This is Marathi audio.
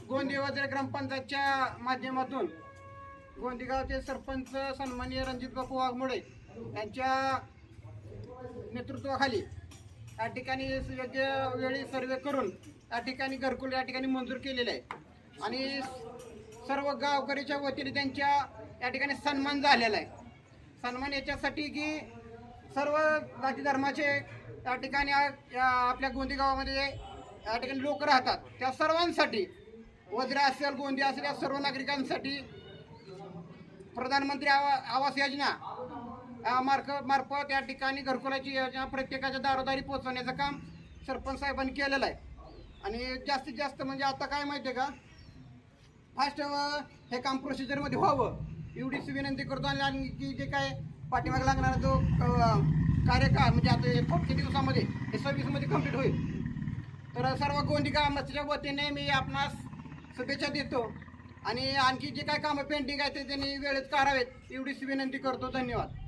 गोंदी वगैरे ग्रामपंचायतच्या माध्यमातून गोंदी गावचे सरपंच सन्माननीय रणजित बापू वाघमोडे यांच्या नेतृत्वाखाली या ठिकाणी योग्य वेळी सर्वे करून या ठिकाणी घरकुल या ठिकाणी मंजूर केलेलं आहे आणि सर्व गावकरीच्या वतीने त्यांच्या या ठिकाणी सन्मान झालेला आहे। सन्मान याच्यासाठी की सर्व जाती धर्माचे या ठिकाणी आपल्या गोंदी गावामध्ये या ठिकाणी लोक राहतात, त्या सर्वांसाठी वज्र असेल गोंदी असेल या सर्व नागरिकांसाठी प्रधानमंत्री आवास योजना मार्फत या ठिकाणी घरकुलाची योजना प्रत्येकाच्या दारोदारी पोहोचवण्याचं काम सरपंच साहेबांनी केलेलं आहे। आणि जास्तीत जास्त म्हणजे आता काय माहिती आहे का, फास्ट हे काम प्रोसिजरमध्ये व्हावं एवढीच विनंती करतो। आणि की जे काय पाठीमागे लागणारा जो कार्यकाळ म्हणजे आता फक्त दिवसामध्ये हे 26 मध्ये कंप्लीट होईल, तर सर्व गोंदी गावाच्या वतीने मी आपणास शुभेच्छा देतो आणि आणखी जे काय कामं पेंडिंग आहे ते त्यांनी वेळेत करावेत एवढीच विनंती करतो। धन्यवाद।